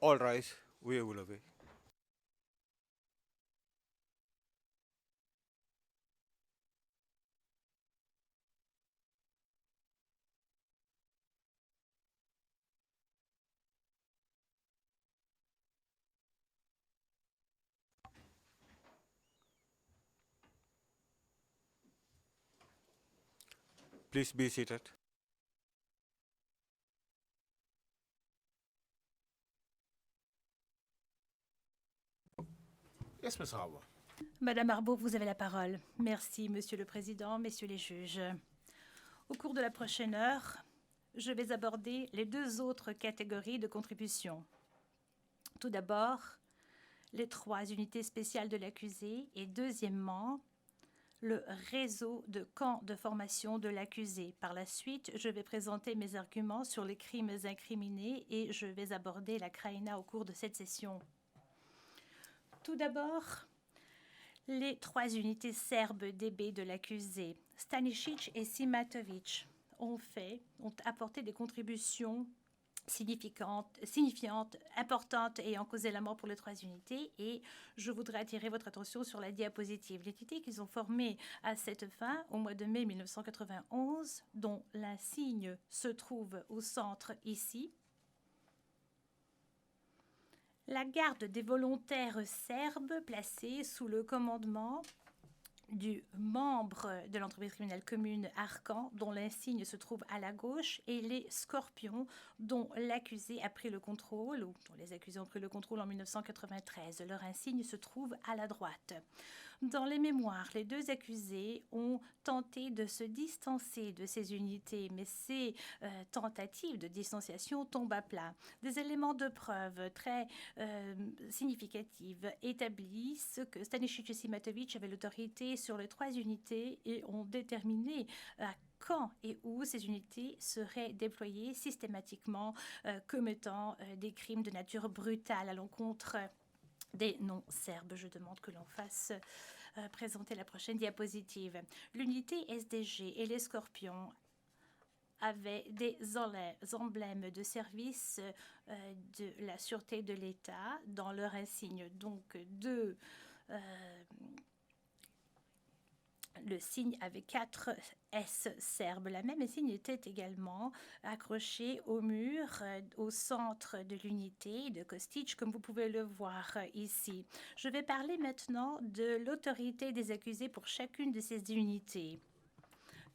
All rise. Oui, vous l'avez. Please be seated. Yes, Miss Harbour. Madame Arbault, vous avez la parole. Merci, Monsieur le Président, Messieurs les juges. Au cours de la prochaine heure, je vais aborder les deux autres catégories de contributions. Tout d'abord, les trois unités spéciales de l'accusé et deuxièmement, le réseau de camps de formation de l'accusé. Par la suite, je vais présenter mes arguments sur les crimes incriminés et je vais aborder la Krajina au cours de cette session. Tout d'abord, les trois unités serbes DB de l'accusé, Stanisic et Simatovic, ont apporté des contributions signifiantes, importantes ayant causé la mort pour les trois unités et je voudrais attirer votre attention sur la diapositive. L'unité qu'ils ont formée à cette fin au mois de mai 1991, dont l'insigne se trouve au centre ici, la garde des volontaires serbes placés sous le commandement du membre de l'entreprise criminelle commune Arcan, dont l'insigne se trouve à la gauche, et les Scorpions, dont l'accusé a pris le contrôle, ou dont les accusés ont pris le contrôle en 1993. Leur insigne se trouve à la droite. Dans les mémoires, les deux accusés ont tenté de se distancer de ces unités, mais ces tentatives de distanciation tombent à plat. Des éléments de preuve très significatifs établissent que Stanisic et Simatovic avaient l'autorité sur les trois unités et ont déterminé quand et où ces unités seraient déployées systématiquement commettant des crimes de nature brutale à l'encontre des non-serbes. Je demande que l'on fasse présenter la prochaine diapositive. L'unité SDG et les Scorpions avaient des emblèmes de service de la sûreté de l'État dans leur insigne. Donc, le signe avait 4 S serbes. La même insigne était également accrochée au mur au centre de l'unité de Kostic, comme vous pouvez le voir ici. Je vais parler maintenant de l'autorité des accusés pour chacune de ces unités.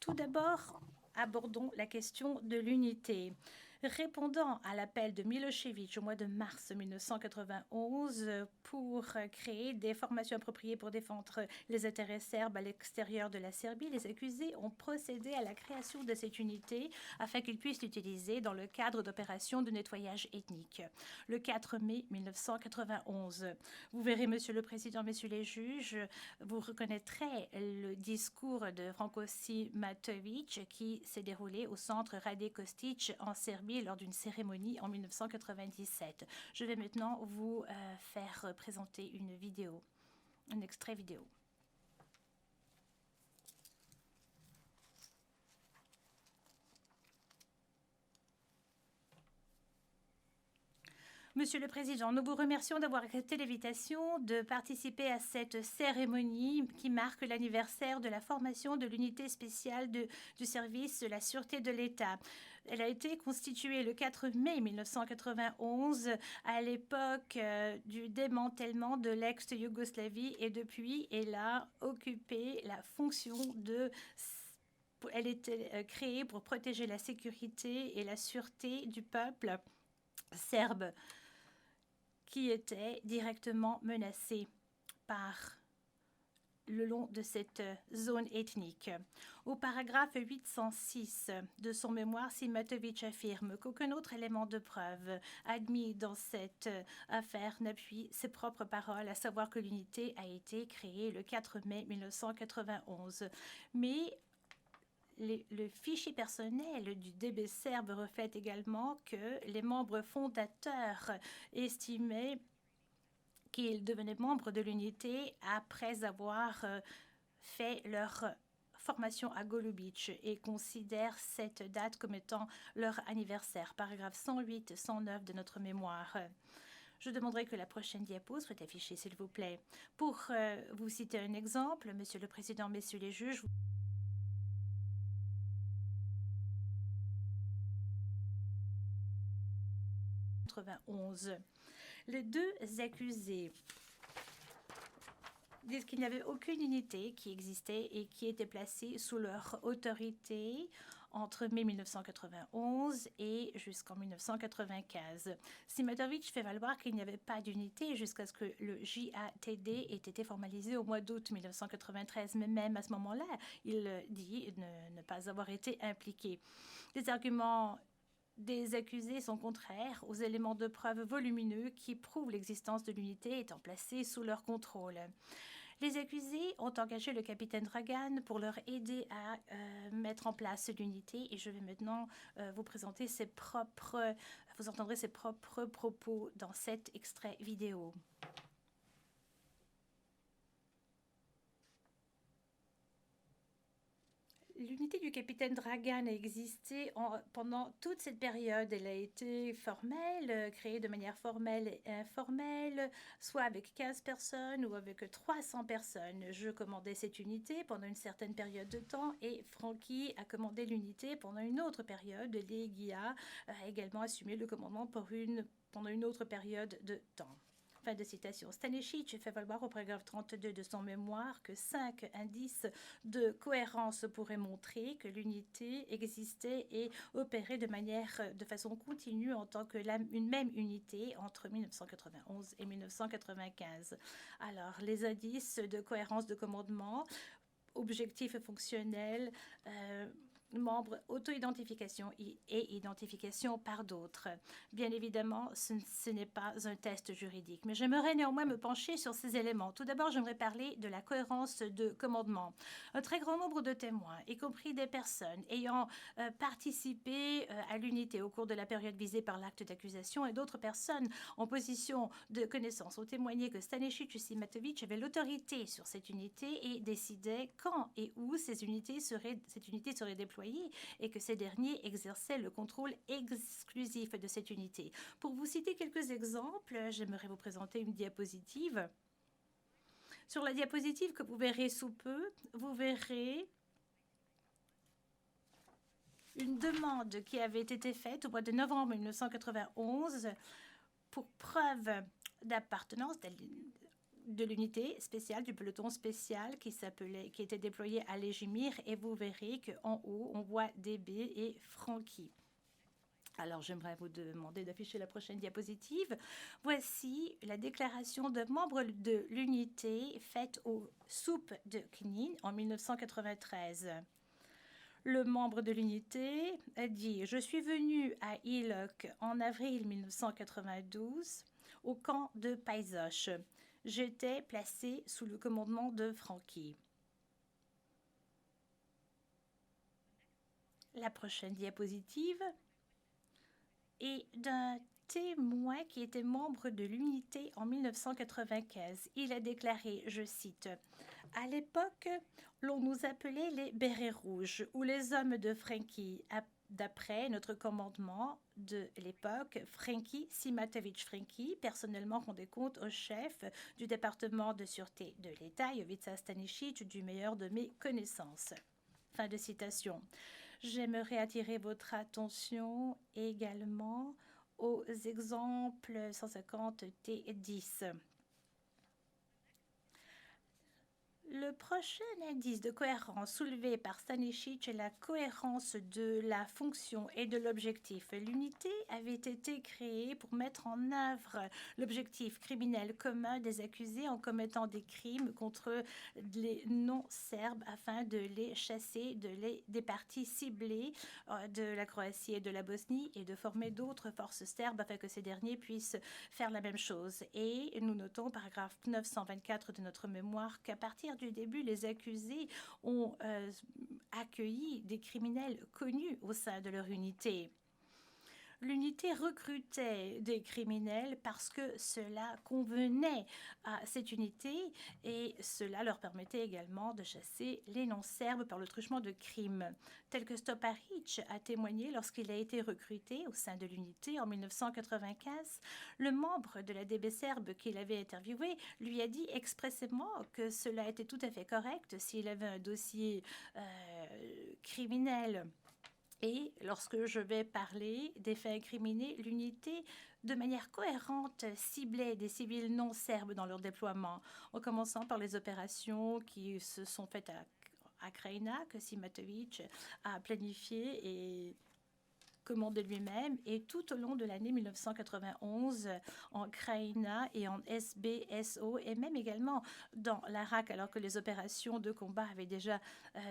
Tout d'abord, abordons la question de l'unité. Répondant à l'appel de Milosevic au mois de mars 1991 pour créer des formations appropriées pour défendre les intérêts serbes à l'extérieur de la Serbie, les accusés ont procédé à la création de cette unité afin qu'ils puissent l'utiliser dans le cadre d'opérations de nettoyage ethnique. Le 4 mai 1991, vous verrez, Monsieur le Président, Messieurs les juges, vous reconnaîtrez le discours de Franko Simatovic qui s'est déroulé au centre Rade Kostic en Serbie lors d'une cérémonie en 1997. Je vais maintenant vous faire présenter une vidéo, un extrait vidéo. Monsieur le Président, nous vous remercions d'avoir accepté l'invitation de participer à cette cérémonie qui marque l'anniversaire de la formation de l'unité spéciale du service de la sûreté de l'État. Elle a été constituée le 4 mai 1991 à l'époque du démantèlement de l'ex-Yougoslavie et depuis, elle a occupé la fonction de... Elle était créée pour protéger la sécurité et la sûreté du peuple serbe qui était directement menacé par le long de cette zone ethnique. Au paragraphe 806 de son mémoire, Simatovic affirme qu'aucun autre élément de preuve admis dans cette affaire n'appuie ses propres paroles, à savoir que l'unité a été créée le 4 mai 1991. Mais le fichier personnel du DB serbe reflète également que les membres fondateurs estimaient qu'ils devenaient membres de l'unité après avoir fait leur formation à Golubic et considèrent cette date comme étant leur anniversaire. Paragraphe 108-109 de notre mémoire. Je demanderai que la prochaine diapo soit affichée, s'il vous plaît. Pour vous citer un exemple, Monsieur le Président, Messieurs les juges, 91. Les deux accusés disent qu'il n'y avait aucune unité qui existait et qui était placée sous leur autorité entre mai 1991 et jusqu'en 1995. Simatovic fait valoir qu'il n'y avait pas d'unité jusqu'à ce que le JATD ait été formalisé au mois d'août 1993, mais même à ce moment-là, il dit ne pas avoir été impliqué. Les arguments des accusés sont contraires aux éléments de preuve volumineux qui prouvent l'existence de l'unité étant placée sous leur contrôle. Les accusés ont engagé le capitaine Dragan pour leur aider à mettre en place l'unité et je vais maintenant vous présenter vous entendrez ses propres propos dans cet extrait vidéo. L'unité du capitaine Dragan a existé pendant toute cette période. Elle a été formelle, créée de manière formelle et informelle, soit avec 15 personnes ou avec 300 personnes. Je commandais cette unité pendant une certaine période de temps et Frankie a commandé l'unité pendant une autre période. Leguia a également assumé le commandement pendant une autre période de temps. Fin de citation. Stanisic fait valoir au paragraphe 32 de son mémoire que 5 indices de cohérence pourraient montrer que l'unité existait et opérait de façon continue en tant qu'une même unité entre 1991 et 1995. Alors, les indices de cohérence de commandement, objectifs fonctionnels, membres, auto-identification et identification par d'autres. Bien évidemment, ce n'est pas un test juridique, mais j'aimerais néanmoins me pencher sur ces éléments. Tout d'abord, j'aimerais parler de la cohérence de commandement. Un très grand nombre de témoins, y compris des personnes ayant participé à l'unité au cours de la période visée par l'acte d'accusation et d'autres personnes en position de connaissance, ont témoigné que Stanisic et Simatovic avaient l'autorité sur cette unité et décidaient quand et où cette unité serait déployée et que ces derniers exerçaient le contrôle exclusif de cette unité. Pour vous citer quelques exemples, j'aimerais vous présenter une diapositive. Sur la diapositive que vous verrez sous peu, vous verrez une demande qui avait été faite au mois de novembre 1991 pour preuve d'appartenance de l'unité spéciale, du peloton spécial qui était déployé à Légimir, et vous verrez qu'en haut, on voit DB et Frankie. Alors, j'aimerais vous demander d'afficher la prochaine diapositive. Voici la déclaration de membres de l'unité faite aux soupes de Knin en 1993. Le membre de l'unité a dit « Je suis venu à Ilok en avril 1992 au camp de Paizoche. J'étais placé sous le commandement de Frankie. » La prochaine diapositive est d'un témoin qui était membre de l'unité en 1995. Il a déclaré, je cite, « À l'époque, l'on nous appelait les bérets rouges ou les hommes de Frankie. D'après notre commandement de l'époque, Frankie Simatovic Frankie, personnellement rendait compte au chef du département de sûreté de l'État, Jovica Stanisic, du meilleur de mes connaissances. » Fin de citation. J'aimerais attirer votre attention également aux exemples 150 T10. Le prochain indice de cohérence soulevé par Stanisic est la cohérence de la fonction et de l'objectif. L'unité avait été créée pour mettre en œuvre l'objectif criminel commun des accusés en commettant des crimes contre les non-serbes afin de les chasser des parties ciblées de la Croatie et de la Bosnie et de former d'autres forces serbes afin que ces derniers puissent faire la même chose. Et nous notons, paragraphe 924 de notre mémoire, qu'à partir du début, les accusés ont accueilli des criminels connus au sein de leur unité. L'unité recrutait des criminels parce que cela convenait à cette unité et cela leur permettait également de chasser les non-serbes par le truchement de crimes. Tel que Stoparic a témoigné lorsqu'il a été recruté au sein de l'unité en 1995, le membre de la DB serbe qu'il avait interviewé lui a dit expressément que cela était tout à fait correct s'il avait un dossier criminel. Et lorsque je vais parler des faits incriminés, l'unité, de manière cohérente, ciblait des civils non serbes dans leur déploiement, en commençant par les opérations qui se sont faites à Krajina, que Simatovic a planifié et commandé lui-même, et tout au long de l'année 1991 en Krajina et en SBSO, et même également dans l'Irak, alors que les opérations de combat avaient déjà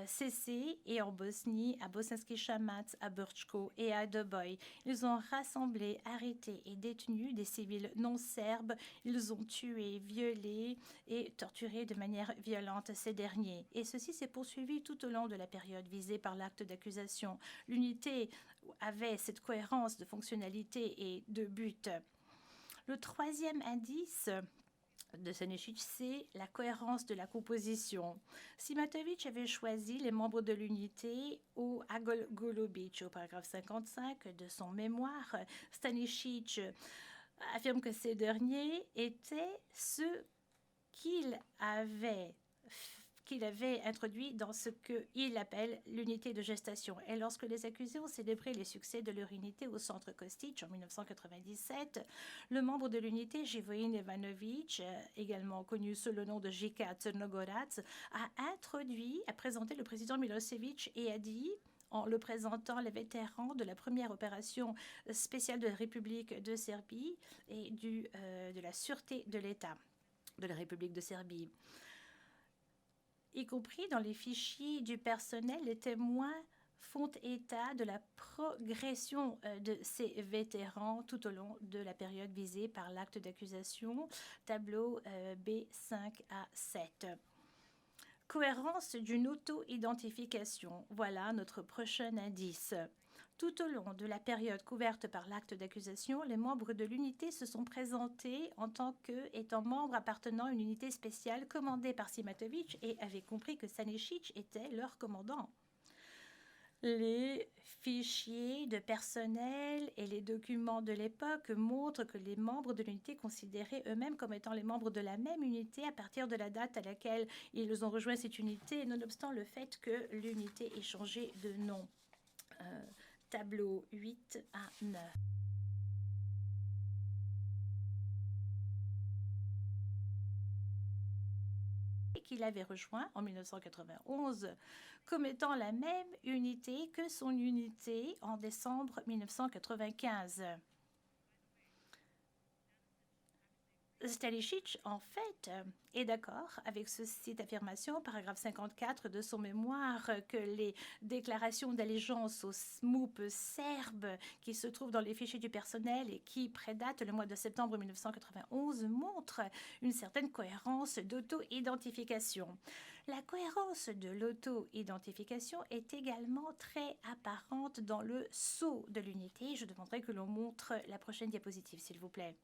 cessé, et en Bosnie, à Bosanski Shamat, à Brčko et à Doboj. Ils ont rassemblé, arrêté et détenu des civils non serbes. Ils ont tué, violé et torturé de manière violente ces derniers. Et ceci s'est poursuivi tout au long de la période visée par l'acte d'accusation. L'unité avait cette cohérence de fonctionnalité et de but. Le troisième indice de Stanišić, c'est la cohérence de la composition. Simatovic avait choisi les membres de l'unité à Golubic, au paragraphe 55 de son mémoire. Stanišić affirme que ces derniers étaient ceux qu'il avait introduit dans ce qu'il appelle l'unité de gestation. Et lorsque les accusés ont célébré les succès de leur unité au centre Kostić en 1997, le membre de l'unité, Živojin Ivanović, également connu sous le nom de Jika Crnogorac, a présenté le président Milosevic et a dit, en le présentant, les vétérans de la première opération spéciale de la République de Serbie et de la sûreté de l'État de la République de Serbie. Y compris dans les fichiers du personnel, les témoins font état de la progression de ces vétérans tout au long de la période visée par l'acte d'accusation, tableau B5 à 7. Cohérence d'une auto-identification. Voilà notre prochain indice. Tout au long de la période couverte par l'acte d'accusation, les membres de l'unité se sont présentés en tant qu'étant membres appartenant à une unité spéciale commandée par Simatovic et avaient compris que Stanišić était leur commandant. Les fichiers de personnel et les documents de l'époque montrent que les membres de l'unité considéraient eux-mêmes comme étant les membres de la même unité à partir de la date à laquelle ils ont rejoint cette unité, nonobstant le fait que l'unité ait changé de nom. Tableau 8 à 9. Et qu'il avait rejoint en 1991 comme étant la même unité que son unité en décembre 1995. Stanišić, en fait, est d'accord avec cette affirmation, paragraphe 54 de son mémoire, que les déclarations d'allégeance aux MUP serbes qui se trouvent dans les fichiers du personnel et qui prédatent le mois de septembre 1991 montrent une certaine cohérence d'auto-identification. La cohérence de l'auto-identification est également très apparente dans le sceau de l'unité. Je demanderai que l'on montre la prochaine diapositive, s'il vous plaît.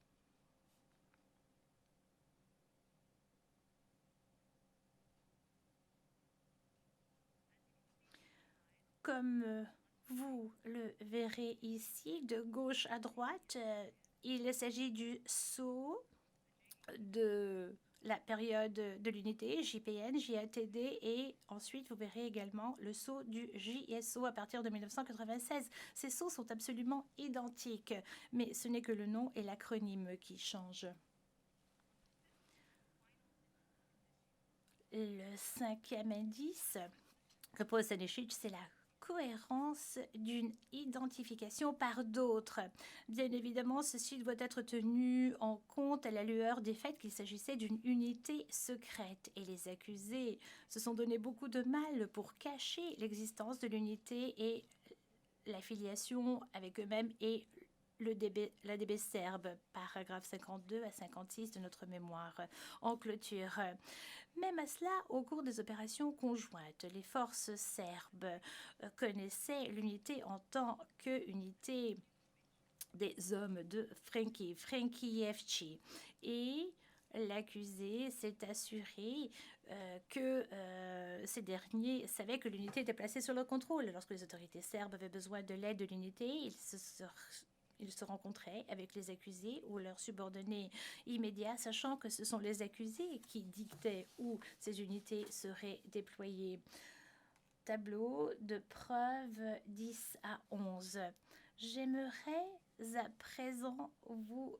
Comme vous le verrez ici, de gauche à droite, il s'agit du sceau de la période de l'unité, JPN, JATD, et ensuite vous verrez également le sceau du JSO à partir de 1996. Ces sceaux sont absolument identiques, mais ce n'est que le nom et l'acronyme qui changent. Le cinquième indice que pose Stanišić, c'est la cohérence d'une identification par d'autres. Bien évidemment, ceci doit être tenu en compte à la lueur des faits qu'il s'agissait d'une unité secrète. Et les accusés se sont donné beaucoup de mal pour cacher l'existence de l'unité et l'affiliation avec eux-mêmes et la DB serbe, paragraphe 52 à 56 de notre mémoire. En clôture, même à cela, au cours des opérations conjointes, les forces serbes connaissaient l'unité en tant qu'unité des hommes de Frankie Efchi. Et l'accusé s'est assuré que ces derniers savaient que l'unité était placée sur leur contrôle. Lorsque les autorités serbes avaient besoin de l'aide de l'unité, ils se rencontraient avec les accusés ou leurs subordonnés immédiats, sachant que ce sont les accusés qui dictaient où ces unités seraient déployées. Tableau de preuves 10 à 11. J'aimerais à présent vous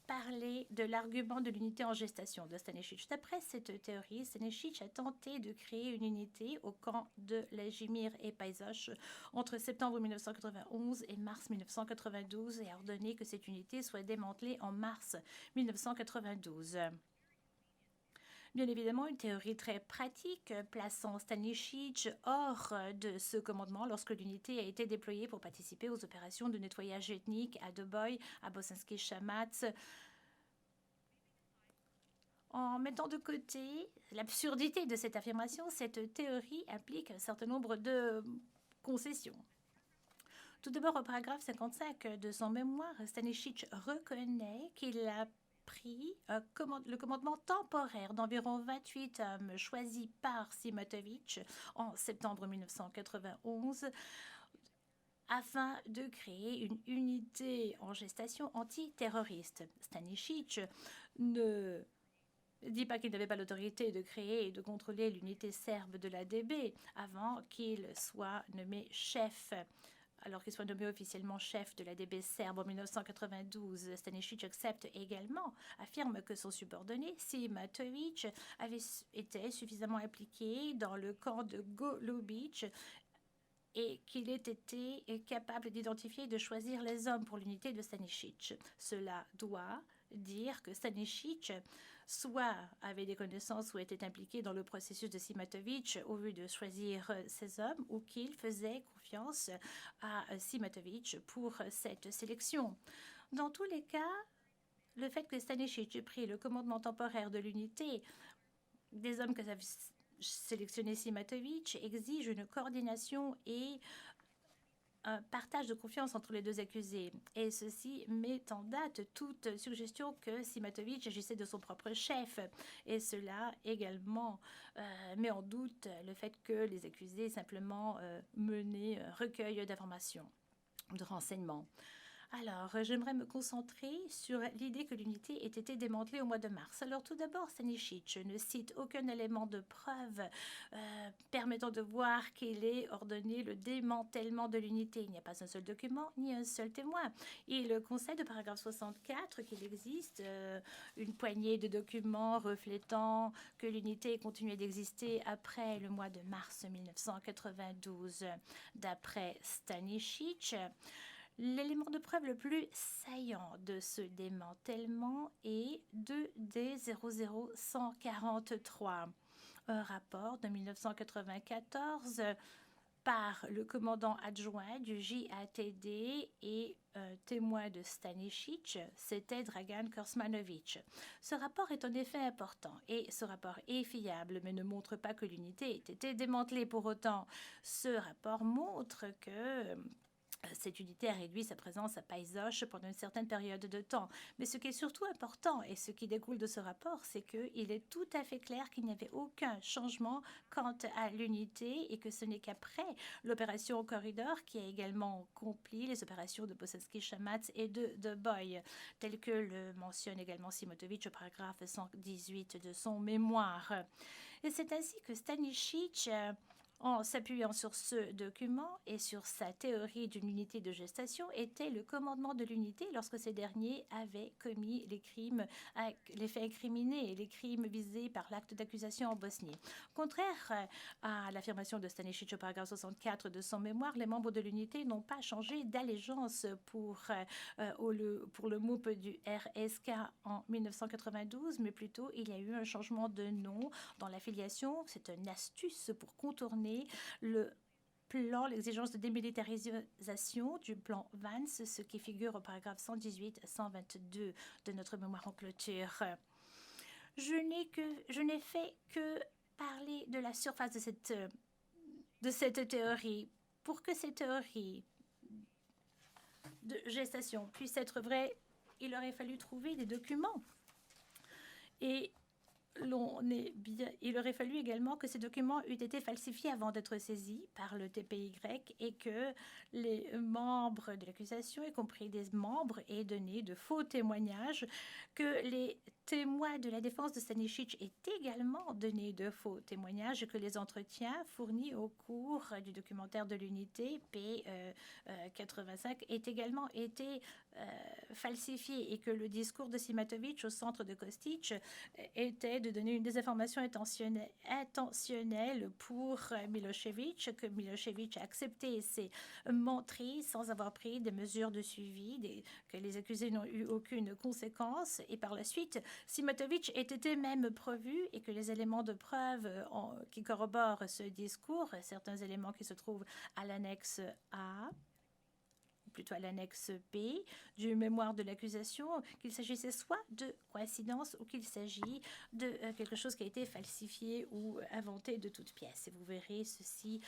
parler de l'argument de l'unité en gestation de Stanisic. D'après cette théorie, Stanisic a tenté de créer une unité au camp de Lajimir et Paizosh entre septembre 1991 et mars 1992 et a ordonné que cette unité soit démantelée en mars 1992. Bien évidemment, une théorie très pratique plaçant Stanisic hors de ce commandement lorsque l'unité a été déployée pour participer aux opérations de nettoyage ethnique à Doboj, à Bosanski Shamac. En mettant de côté l'absurdité de cette affirmation, cette théorie implique un certain nombre de concessions. Tout d'abord, au paragraphe 55 de son mémoire, Stanisic reconnaît qu'il a pris le commandement temporaire d'environ 28 hommes choisis par Simatovic en septembre 1991 afin de créer une unité en gestation antiterroriste. Stanisic ne dit pas qu'il n'avait pas l'autorité de créer et de contrôler l'unité serbe de l'ADB avant qu'il soit nommé chef. Alors qu'il soit nommé officiellement chef de l'ADB serbe en 1992, Stanisic accepte également, affirme que son subordonné, Simatovic, avait été suffisamment impliqué dans le camp de Golubic et qu'il ait été capable d'identifier et de choisir les hommes pour l'unité de Stanisic. Cela doit dire que Stanisic soit avait des connaissances ou était impliqué dans le processus de Simatovic au vu de choisir ces hommes ou qu'il faisait confiance à Simatovic pour cette sélection. Dans tous les cas, le fait que Stanisic ait pris le commandement temporaire de l'unité des hommes que avait sélectionné Simatovic exige une coordination et un partage de confiance entre les deux accusés. Et ceci met en date toute suggestion que Simatovic agissait de son propre chef. Et cela également met en doute le fait que les accusés simplement menaient recueil d'informations, de renseignements. Alors, j'aimerais me concentrer sur l'idée que l'unité ait été démantelée au mois de mars. Alors, tout d'abord, Stanisic ne cite aucun élément de preuve permettant de voir qu'il ait ordonné le démantèlement de l'unité. Il n'y a pas un seul document ni un seul témoin. Il concède au paragraphe 64 qu'il existe une poignée de documents reflétant que l'unité continuait d'exister après le mois de mars 1992. D'après Stanisic, l'élément de preuve le plus saillant de ce démantèlement est 2D00143, un rapport de 1994 par le commandant adjoint du JATD et témoin de Stanisic, c'était Dragan Korsmanovic. Ce rapport est en effet important et ce rapport est fiable, mais ne montre pas que l'unité ait été démantelée pour autant. Ce rapport montre que cette unité a réduit sa présence à Paizosh pendant une certaine période de temps. Mais ce qui est surtout important et ce qui découle de ce rapport, c'est qu'il est tout à fait clair qu'il n'y avait aucun changement quant à l'unité et que ce n'est qu'après l'opération Corridor qui a également accompli les opérations de Bosanski Shamac et de Doboj, tel que le mentionne également Simatovic au paragraphe 118 de son mémoire. Et c'est ainsi que Stanisic, en s'appuyant sur ce document et sur sa théorie d'une unité de gestation, était le commandement de l'unité lorsque ces derniers avaient commis les crimes, les faits incriminés et les crimes visés par l'acte d'accusation en Bosnie. Contraire à l'affirmation de Stanisic au paragraphe 64 de son mémoire, les membres de l'unité n'ont pas changé d'allégeance pour le MOUP du RSK en 1992, mais plutôt il y a eu un changement de nom dans l'affiliation. C'est une astuce pour contourner le plan, l'exigence de démilitarisation du plan Vance, ce qui figure au paragraphe 118 à 122 de notre mémoire en clôture. Je n'ai fait que parler de la surface de cette théorie. Pour que cette théorie de gestation puisse être vrai, il aurait fallu trouver des documents. Et il aurait fallu également que ces documents eussent été falsifiés avant d'être saisis par le TPY et que les membres de l'accusation, y compris des membres, aient donné de faux témoignages, que les témoins de la défense de Stanisic aient également donné de faux témoignages, que les entretiens fournis au cours du documentaire de l'unité P85 aient également été falsifiés et que le discours de Simatovic au centre de Kostic était de donner une désinformation intentionnelle pour Milosevic, que Milosevic a accepté et s'est montré sans avoir pris des mesures de suivi, que les accusés n'ont eu aucune conséquence. Et par la suite, Simatovic ait été même prévu et que les éléments de preuve qui corroborent ce discours, certains éléments qui se trouvent à l'annexe A, plutôt à l'annexe B du mémoire de l'accusation, qu'il s'agissait soit de coïncidence ou qu'il s'agit de quelque chose qui a été falsifié ou inventé de toutes pièces. Et vous verrez ceci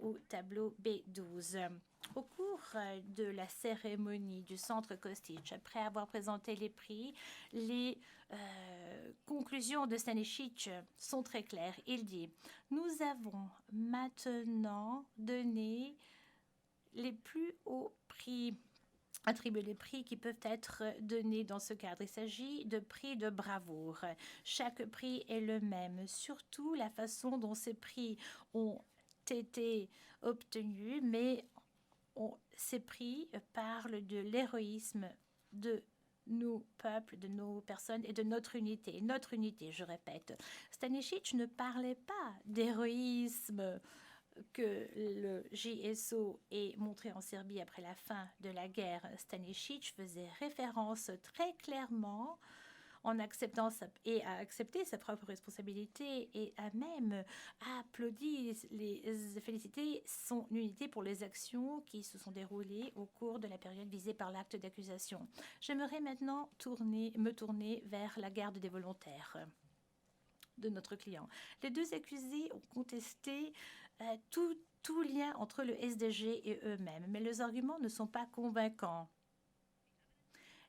au tableau B12. Au cours de la cérémonie du centre Kostic, après avoir présenté les prix, les conclusions de Stanisic sont très claires. Il dit « Nous avons maintenant donné les plus hauts prix, attribuer les prix qui peuvent être donnés dans ce cadre. Il s'agit de prix de bravoure. Chaque prix est le même, surtout la façon dont ces prix ont été obtenus, mais ces prix parlent de l'héroïsme de nos peuples, de nos personnes et de notre unité. Notre unité, je répète. Stanisic ne parlait pas d'héroïsme que le JSO est montré en Serbie après la fin de la guerre. Stanisic faisait référence très clairement en acceptant a accepté sa propre responsabilité et a même applaudi, félicité son unité pour les actions qui se sont déroulées au cours de la période visée par l'acte d'accusation. J'aimerais maintenant me tourner vers la garde des volontaires de notre client. Les deux accusés ont contesté tout lien entre le SDG et eux-mêmes, mais leurs arguments ne sont pas convaincants.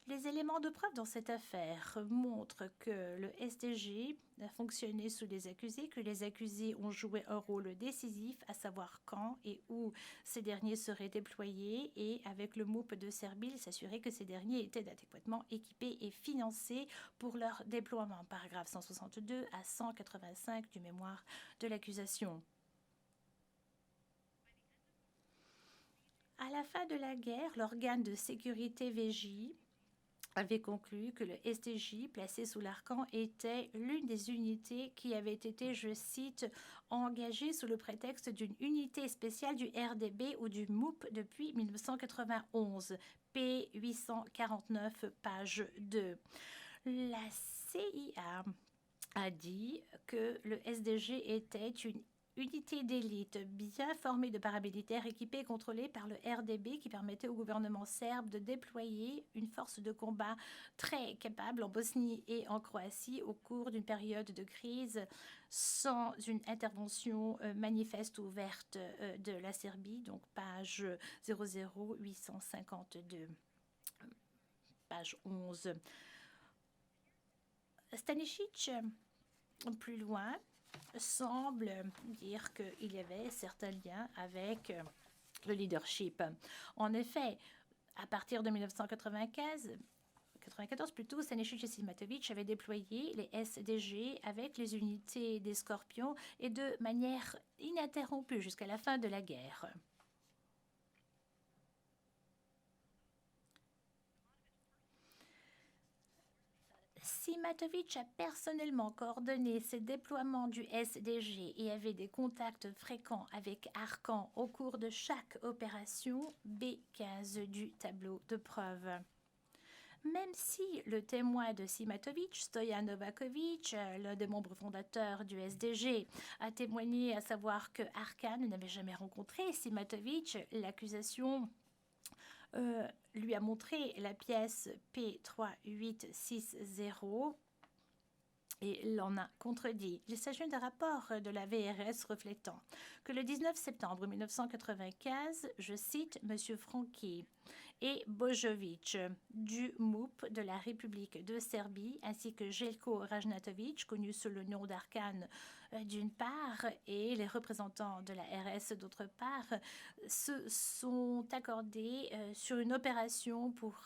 Les éléments de preuve dans cette affaire montrent que le SDG a fonctionné sous les accusés, que les accusés ont joué un rôle décisif, à savoir quand et où ces derniers seraient déployés, et avec le MOUP de Serbie, s'assurer que ces derniers étaient adéquatement équipés et financés pour leur déploiement. Paragraphe 162 à 185 du mémoire de l'accusation. À la fin de la guerre, l'organe de sécurité VJ avait conclu que le SDJ, placé sous l'Arcan, était l'une des unités qui avait été, je cite, engagée sous le prétexte d'une unité spéciale du RDB ou du MOUP depuis 1991, p. 849, page 2. La CIA a dit que le SDG était une unité d'élite bien formée de paramilitaires équipés et contrôlés par le RDB qui permettait au gouvernement serbe de déployer une force de combat très capable en Bosnie et en Croatie au cours d'une période de crise sans une intervention manifeste ou ouverte de la Serbie, donc page 00852, page 11. Stanisic, plus loin, semble dire qu'il y avait certains liens avec le leadership. En effet, à partir de 1994 plutôt, Stanisic et Simatovic avaient déployé les SDG avec les unités des Scorpions et de manière ininterrompue jusqu'à la fin de la guerre. Simatovic a personnellement coordonné ces déploiements du SDG et avait des contacts fréquents avec Arcan au cours de chaque opération, B15 du tableau de preuve. Même si le témoin de Simatovic, Stoyan Novakovic, l'un des membres fondateurs du SDG, a témoigné à savoir que Arcan n'avait jamais rencontré Simatovic, l'accusation lui a montré la pièce P3860 et l'en a contredit. Il s'agit d'un rapport de la VRS reflétant que le 19 septembre 1995, je cite, M. Franqui et Bojovic du MUP de la République de Serbie, ainsi que Jelko Rajnatovic, connu sous le nom d'Arkan d'une part, et les représentants de la RS d'autre part, se sont accordés sur une opération pour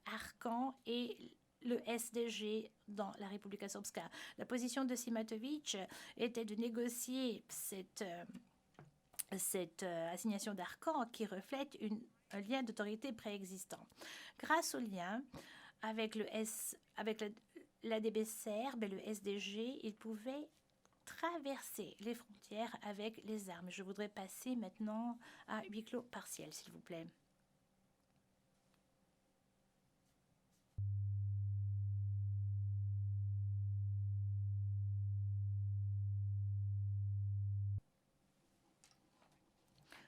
Arkan et le SDG dans la République Srpska. La position de Simatovic était de négocier cette assignation d'Arkan qui reflète un lien d'autorité préexistant. Grâce au lien avec l'ADB serbe et le SDG, il pouvait traverser les frontières avec les armes. Je voudrais passer maintenant à huis clos partiel, s'il vous plaît.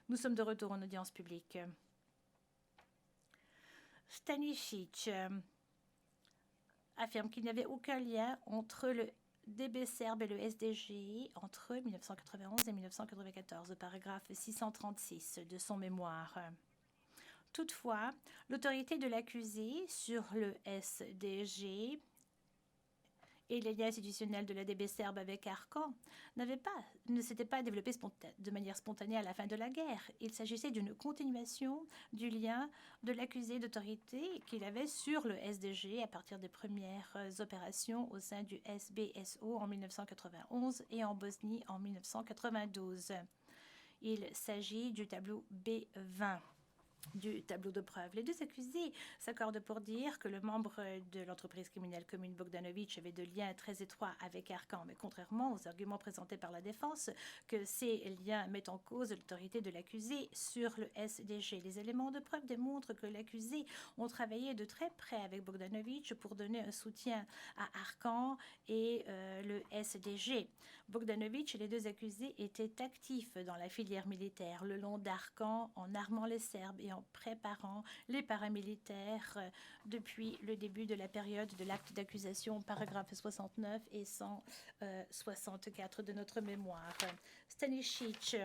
Nous sommes de retour en audience publique. Stanisic affirme qu'il n'y avait aucun lien entre le DB serbe et le SDG entre 1991 et 1994, paragraphe 636 de son mémoire. Toutefois, l'autorité de l'accusé sur le SDG et les liens institutionnels de l'ADB serbe avec Arkan ne s'étaient pas développés de manière spontanée à la fin de la guerre. Il s'agissait d'une continuation du lien de l'accusé d'autorité qu'il avait sur le SDG à partir des premières opérations au sein du SBSO en 1991 et en Bosnie en 1992. Il s'agit du tableau B20. Du tableau de preuves. Les deux accusés s'accordent pour dire que le membre de l'entreprise criminelle commune Bogdanovic avait de liens très étroits avec Arkan, mais contrairement aux arguments présentés par la défense, que ces liens mettent en cause l'autorité de l'accusé sur le SDG. Les éléments de preuve démontrent que l'accusé ont travaillé de très près avec Bogdanovic pour donner un soutien à Arkan et le SDG. Bogdanovic et les deux accusés étaient actifs dans la filière militaire le long d'Arkan en armant les Serbes et en préparant les paramilitaires depuis le début de la période de l'acte d'accusation, paragraphes 69 et 164 de notre mémoire. Stanisic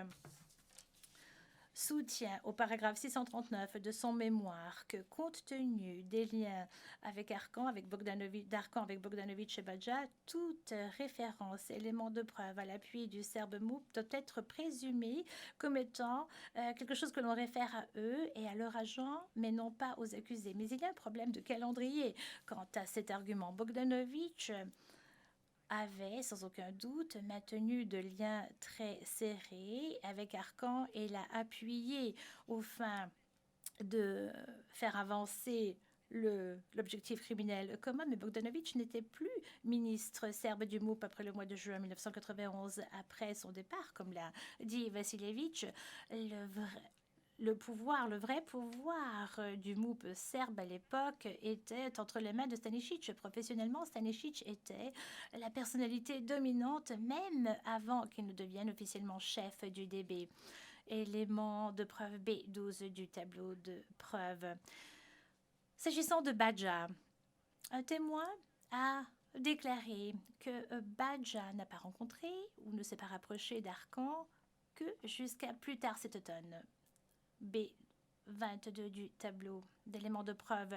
soutient au paragraphe 639 de son mémoire que, compte tenu des liens avec Arkan, avec Bogdanovic et Badja, toute référence, élément de preuve à l'appui du serbe MUP doit être présumée comme étant quelque chose que l'on réfère à eux et à leurs agents, mais non pas aux accusés. Mais il y a un problème de calendrier quant à cet argument. Bogdanovic avait sans aucun doute maintenu de liens très serrés avec Arkan et l'a appuyé aux fins de faire avancer l'objectif criminel commun, mais Bogdanovic n'était plus ministre serbe du MUP après le mois de juin 1991. Après son départ, comme l'a dit Vasiljevic, le vrai pouvoir du MUP serbe à l'époque était entre les mains de Stanisic. Professionnellement, Stanisic était la personnalité dominante même avant qu'il ne devienne officiellement chef du DB. Élément de preuve B12 du tableau de preuve. S'agissant de Badja, un témoin a déclaré que Badja n'a pas rencontré ou ne s'est pas rapproché d'Arkan que jusqu'à plus tard cet automne. B22 du tableau d'éléments de preuve.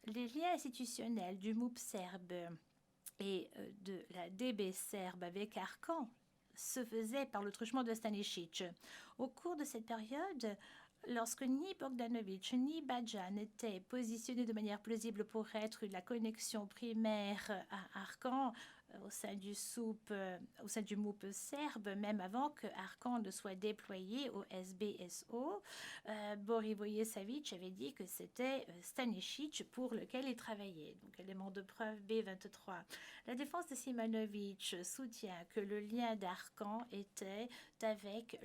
Les liens institutionnels du MUP serbe et de la DB serbe avec Arkan se faisaient par le truchement de Stanisic. Au cours de cette période, lorsque ni Bogdanovic ni Badja n'étaient positionnés de manière plausible pour être la connexion primaire à Arkan, au sein du MUP serbe, même avant que Arkan ne soit déployé au SBSO, Borivoje Savic avait dit que c'était Stanisic pour lequel il travaillait. Donc, élément de preuve B23. La défense de Simanovic soutient que le lien d'Arkan était avec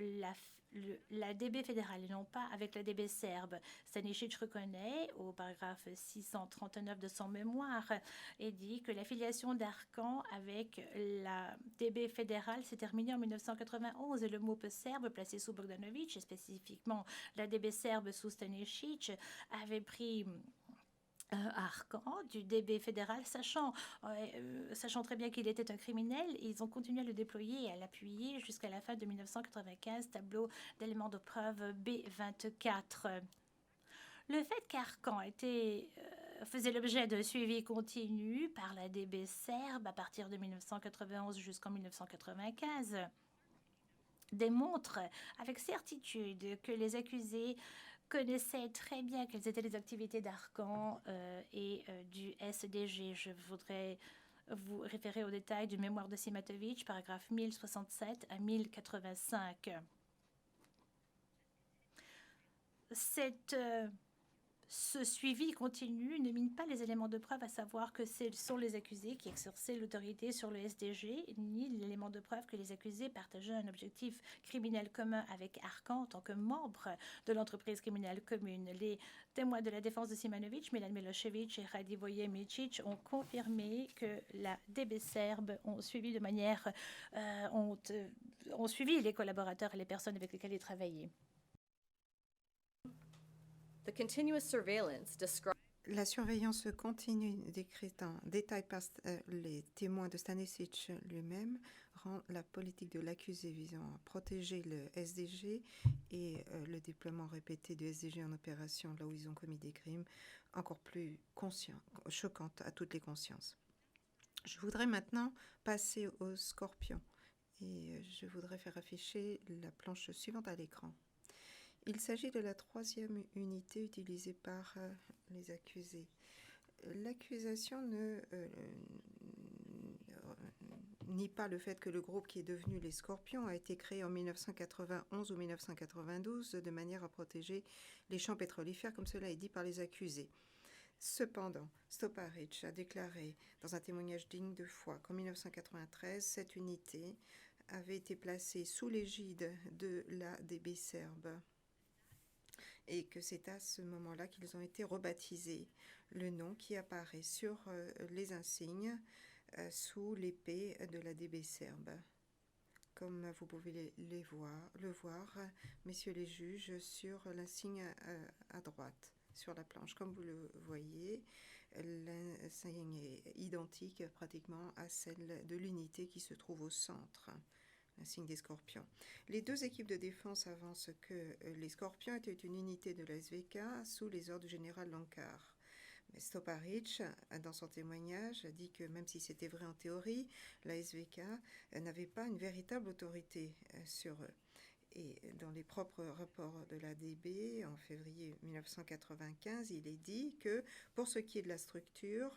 la DB fédérale et non pas avec la DB serbe. Stanisic reconnaît au paragraphe 639 de son mémoire et dit que l'affiliation d'Arkan avec la DB fédérale s'est terminée en 1991 et le MUP serbe placé sous Bogdanovic et spécifiquement la DB serbe sous Stanisic avait pris Arcan du DB fédéral, sachant très bien qu'il était un criminel, ils ont continué à le déployer et à l'appuyer jusqu'à la fin de 1995, tableau d'éléments de preuve B24. Le fait qu'Arcan faisait l'objet de suivi continu par la DB serbe à partir de 1991 jusqu'en 1995 démontre avec certitude que les accusés connaissaient très bien quelles étaient les activités d'Arcan du SDG. Je voudrais vous référer aux détails du mémoire de Simatovic, paragraphe 1067 à 1085. Ce suivi continu ne mine pas les éléments de preuve, à savoir que ce sont les accusés qui exerçaient l'autorité sur le SDG, ni l'élément de preuve que les accusés partageaient un objectif criminel commun avec Arcan en tant que membre de l'entreprise criminelle commune. Les témoins de la défense de Simanovic, Milan Milosevic et Radivoje Micic, ont confirmé que la DB serbe ont suivi les collaborateurs et les personnes avec lesquelles ils travaillaient. La surveillance continue décrite en détail par les témoins de Stanisic lui-même rend la politique de l'accusé visant à protéger le SDG et le déploiement répété du SDG en opération là où ils ont commis des crimes encore plus choquante à toutes les consciences. Je voudrais maintenant passer au Scorpion et je voudrais faire afficher la planche suivante à l'écran. Il s'agit de la troisième unité utilisée par les accusés. L'accusation ne nie pas le fait que le groupe qui est devenu les Scorpions a été créé en 1991 ou 1992 de manière à protéger les champs pétrolifères, comme cela est dit par les accusés. Cependant, Stoparic a déclaré dans un témoignage digne de foi qu'en 1993, cette unité avait été placée sous l'égide de la DB serbe et que c'est à ce moment-là qu'ils ont été rebaptisés. Le nom qui apparaît sur les insignes sous l'épée de la DB serbe. Comme vous pouvez le voir, messieurs les juges, sur l'insigne à droite, sur la planche. Comme vous le voyez, l'insigne est identique pratiquement à celle de l'unité qui se trouve au centre. L'insigne des Scorpions. Les deux équipes de défense avancent que les Scorpions étaient une unité de la SVK sous les ordres du général Lankar. Mais Stoparic, dans son témoignage, a dit que même si c'était vrai en théorie, la SVK n'avait pas une véritable autorité sur eux. Et dans les propres rapports de la DB, en février 1995, il est dit que pour ce qui est de la structure,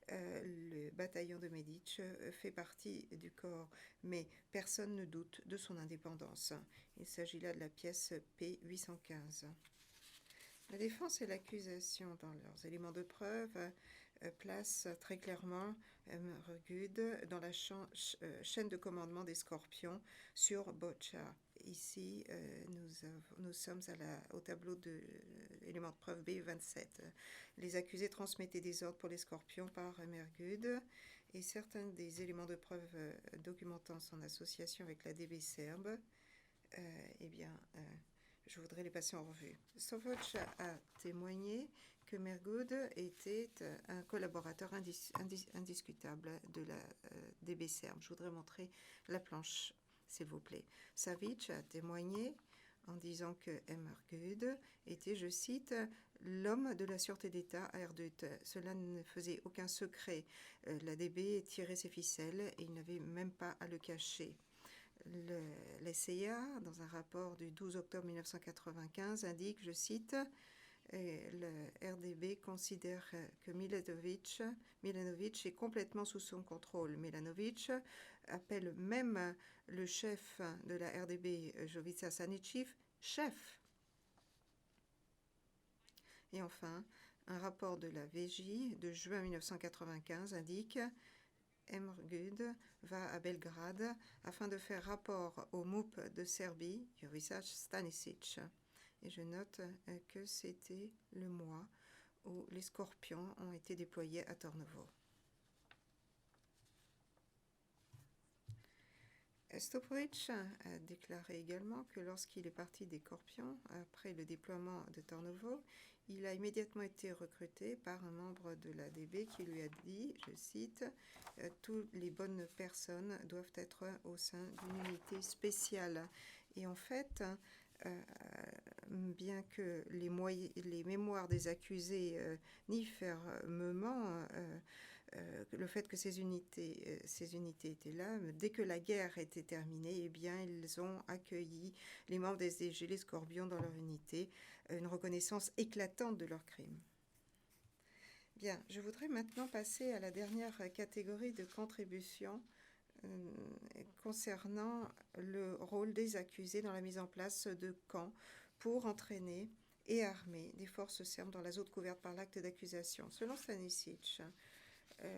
le bataillon de Medic fait partie du corps, mais personne ne doute de son indépendance. Il s'agit là de la pièce P815. La défense et l'accusation, dans leurs éléments de preuve, placent très clairement Rugud dans la chaîne de commandement des Scorpions sur Bocha. Ici, nous sommes au tableau de éléments de preuve B27. Les accusés transmettaient des ordres pour les Scorpions par Mergud et certains des éléments de preuve documentant son association avec la DB serbe, je voudrais les passer en revue. Sovoc a témoigné que Mergud était un collaborateur indiscutable de la DB serbe. Je voudrais montrer la planche, s'il vous plaît. Savic a témoigné en disant que Mergud était, je cite, l'homme de la sûreté d'État à Erdut. Cela ne faisait aucun secret. La DB tirait ses ficelles et il n'avait même pas à le cacher. La CIA, dans un rapport du 12 octobre 1995, indique, je cite, le RDB considère que Milanovic est complètement sous son contrôle. Milanovic appelle même le chef de la RDB, Jovica Sanicic, chef. Et enfin, un rapport de la VJ de juin 1995 indique Mergud va à Belgrade afin de faire rapport au MUP de Serbie, Jovica Stanisic. Et je note que c'était le mois où les Scorpions ont été déployés à Tornovo. Stoparic a déclaré également que lorsqu'il est parti des Scorpions, après le déploiement de Tornovo, il a immédiatement été recruté par un membre de l'ADB qui lui a dit, je cite, « Toutes les bonnes personnes doivent être au sein d'une unité spéciale ». Et en fait, bien que les mémoires des accusés nient fermement le fait que ces unités étaient là, dès que la guerre était terminée, eh bien, ils ont accueilli les membres des SDG, les Scorpions, dans leur unité, une reconnaissance éclatante de leurs crimes. Bien, je voudrais maintenant passer à la dernière catégorie de contributions concernant le rôle des accusés dans la mise en place de camps pour entraîner et armer des forces serbes dans la zone couverte par l'acte d'accusation. Selon Stanisic,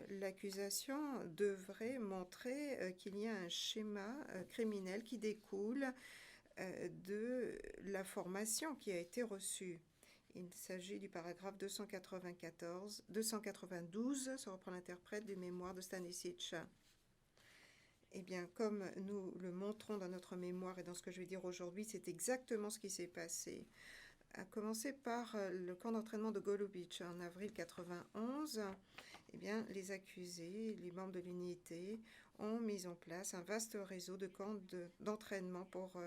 l'accusation devrait montrer qu'il y a un schéma criminel qui découle de la formation qui a été reçue. Il s'agit du paragraphe 292, ça reprend l'interprète des mémoires de Stanisic. Eh bien, comme nous le montrons dans notre mémoire et dans ce que je vais dire aujourd'hui, c'est exactement ce qui s'est passé. À commencer par le camp d'entraînement de Golubic en avril 91, eh bien, les accusés, les membres de l'unité, ont mis en place un vaste réseau de camps d'entraînement pour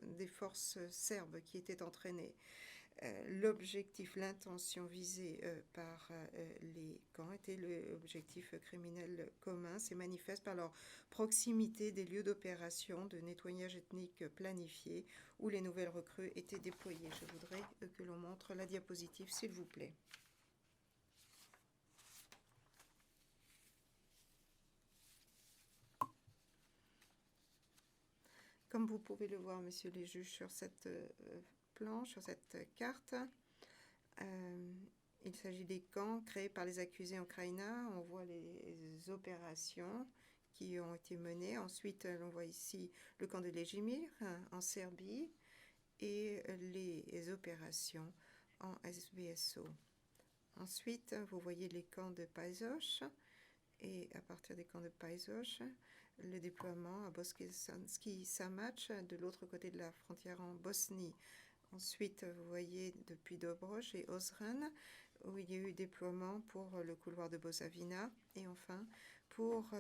des forces serbes qui étaient entraînées. L'objectif, l'intention visée par les camps était l'objectif criminel commun. C'est manifeste par leur proximité des lieux d'opération de nettoyage ethnique planifiés où les nouvelles recrues étaient déployées. Je voudrais que l'on montre la diapositive, s'il vous plaît. Comme vous pouvez le voir, messieurs les juges, sur cette planche, sur cette carte, il s'agit des camps créés par les accusés en Krajina. On voit les opérations qui ont été menées. Ensuite, on voit ici le camp de Lejimir en Serbie et les opérations en SBSO. Ensuite, vous voyez les camps de Paizoš et à partir des camps de Paizoš, le déploiement à Bosanski Samac, de l'autre côté de la frontière en Bosnie. Ensuite, vous voyez depuis Dobroš et Ozren, où il y a eu déploiement pour le couloir de Bosavina. Et enfin, pour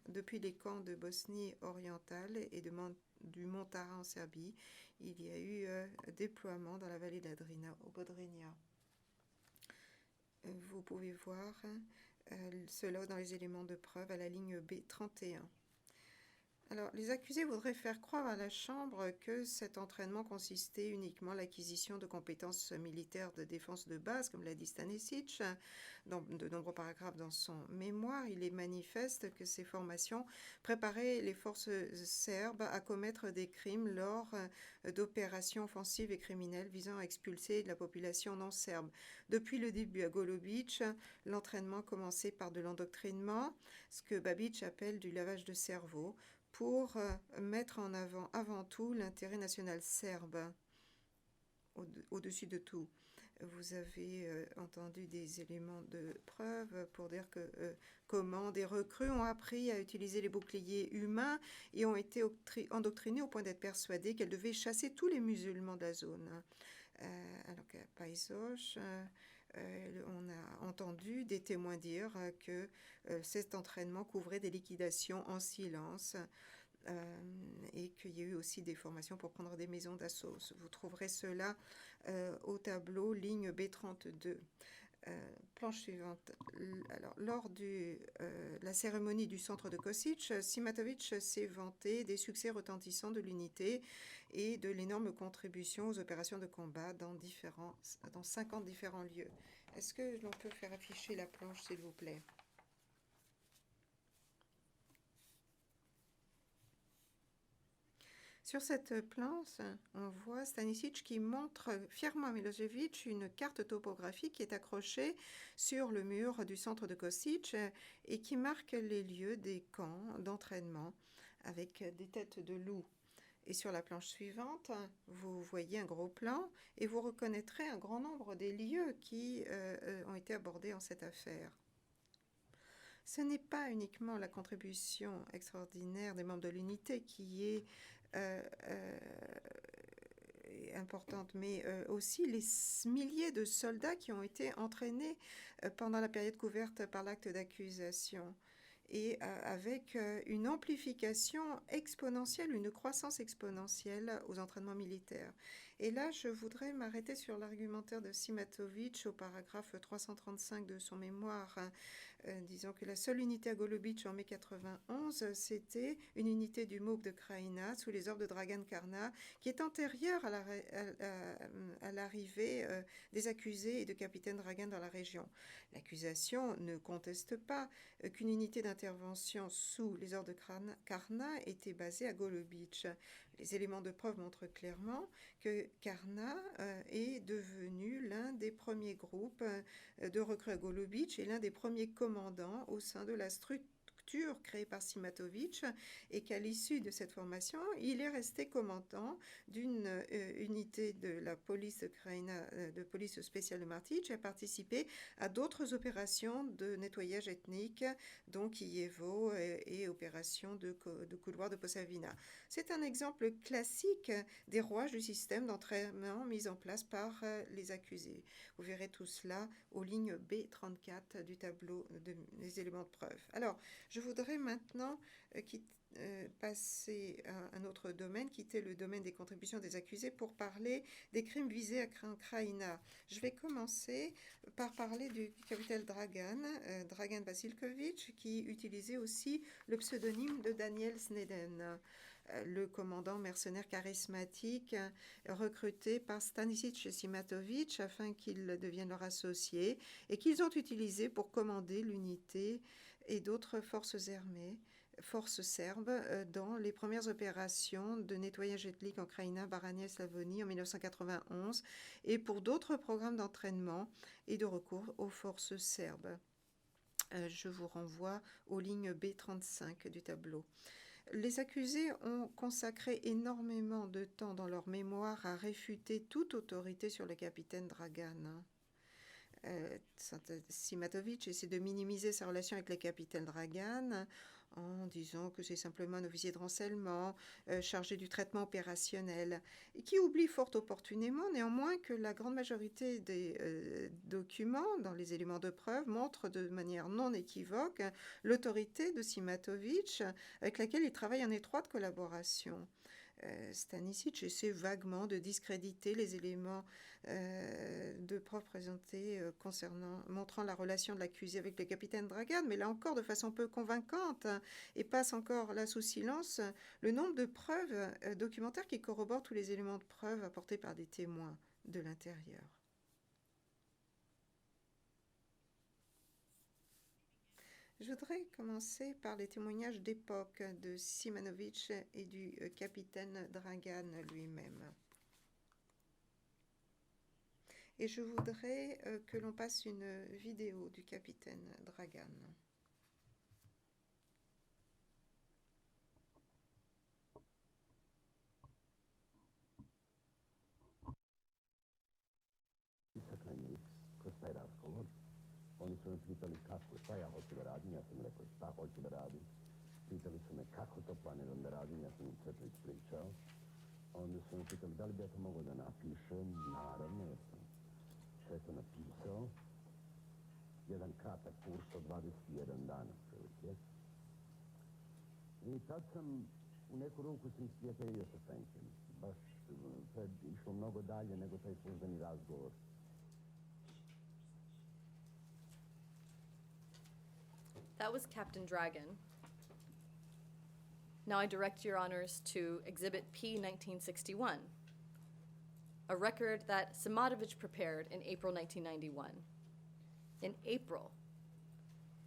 depuis les camps de Bosnie orientale et du Montara en Serbie, il y a eu déploiement dans la vallée de la Drina, au Podrinja. Vous pouvez voir cela dans les éléments de preuve à la ligne B31. Alors, les accusés voudraient faire croire à la Chambre que cet entraînement consistait uniquement à l'acquisition de compétences militaires de défense de base, comme l'a dit Stanisic, dans de nombreux paragraphes dans son mémoire. Il est manifeste que ces formations préparaient les forces serbes à commettre des crimes lors d'opérations offensives et criminelles visant à expulser la population non serbe. Depuis le début à Golubic, l'entraînement commençait par de l'endoctrinement, ce que Babic appelle du lavage de cerveau, pour mettre en avant tout l'intérêt national serbe au-dessus de tout. Vous avez entendu des éléments de preuve pour dire que comment des recrues ont appris à utiliser les boucliers humains et ont été endoctrinés au point d'être persuadés qu'elles devaient chasser tous les musulmans de la zone. Alors qu'à Paizoš, on a entendu des témoins dire que cet entraînement couvrait des liquidations en silence et qu'il y a eu aussi des formations pour prendre des maisons d'assaut. Vous trouverez cela au tableau, ligne B32. Planche suivante. Alors, lors de la cérémonie du centre de Kosic, Simatovic s'est vanté des succès retentissants de l'unité et de l'énorme contribution aux opérations de combat dans 50 différents lieux. Est-ce que l'on peut faire afficher la planche, s'il vous plaît? Sur cette planche, on voit Stanisic qui montre fièrement à Milosevic une carte topographique qui est accrochée sur le mur du centre de Kosic et qui marque les lieux des camps d'entraînement avec des têtes de loup. Et sur la planche suivante, vous voyez un gros plan et vous reconnaîtrez un grand nombre des lieux qui ont été abordés en cette affaire. Ce n'est pas uniquement la contribution extraordinaire des membres de l'unité qui est importante, mais aussi les milliers de soldats qui ont été entraînés pendant la période couverte par l'acte d'accusation, et avec une amplification exponentielle, une croissance exponentielle aux entraînements militaires. Et là, je voudrais m'arrêter sur l'argumentaire de Simatovitch au paragraphe 335 de son mémoire, disant que la seule unité à Golubic en mai 91, c'était une unité du MOB de Krajina sous les ordres de Dragan Karna, qui est antérieure à l'arrivée des accusés et de capitaine Dragan dans la région. L'accusation ne conteste pas qu'une unité d'intervention sous les ordres de Karna était basée à Golubic. Les éléments de preuve montrent clairement que Karna est devenu l'un des premiers groupes de recrues à Golubic et l'un des premiers commandants au sein de la structure créée par Simatovitch, et qu'à l'issue de cette formation, il est resté commandant d'une unité de la police de Krajina, de police spéciale de Martić, et a participé à d'autres opérations de nettoyage ethnique, dont Kijevo et opérations de couloir de Posavina. C'est un exemple classique des rouages du système d'entraînement mis en place par les accusés. Vous verrez tout cela aux lignes B34 du tableau des éléments de preuve. Alors, je voudrais maintenant passer à un autre domaine, quitter le domaine des contributions des accusés pour parler des crimes visés à Krajina. Je vais commencer par parler du capitaine Dragan, Dragan Vasilković, qui utilisait aussi le pseudonyme de Daniel Sneden, le commandant mercenaire charismatique recruté par Stanisic et Simatovitch afin qu'ils deviennent leur associé et qu'ils ont utilisé pour commander l'unité et d'autres forces armées, forces serbes, dans les premières opérations de nettoyage ethnique en Krajina, Baranja et Slavonie en 1991, et pour d'autres programmes d'entraînement et de recours aux forces serbes. Je vous renvoie aux lignes B35 du tableau. Les accusés ont consacré énormément de temps dans leur mémoire à réfuter toute autorité sur le capitaine Dragan. Simatovitch essaie de minimiser sa relation avec le capitaine Dragan en disant que c'est simplement un officier de renseignement chargé du traitement opérationnel, et qui oublie fort opportunément néanmoins que la grande majorité des documents dans les éléments de preuve montrent de manière non équivoque l'autorité de Simatovitch, avec laquelle il travaille en étroite collaboration. Stanisic essaie vaguement de discréditer les éléments de preuve présentés montrant la relation de l'accusé avec le capitaine Dragan, mais là encore de façon peu convaincante, et passe encore là sous silence le nombre de preuves documentaires qui corroborent tous les éléments de preuve apportés par des témoins de l'intérieur. Je voudrais commencer par les témoignages d'époque de Simanovitch et du capitaine Dragan lui-même. Et je voudrais que l'on passe une vidéo du capitaine Dragan. Oni su me pitali kako, šta ja hoću da radim, ja sam rekao šta hoću da radim. Pitali su me kako to planiram da radim, ja sam im sve to ispričao. Onda su me pitali da li bi ja to mogao da napišem, naravno, ja sam sve to napisao. Jedan kratak kurs od 21 dana, prilike. I tad sam u neku ruku sam sprijateljio sa Frenkem. Baš to je išlo mnogo dalje nego taj službeni razgovor. That was Captain Dragan. Now I direct your honors to Exhibit P 1961, a record that Simatovitch prepared in April 1991. In April,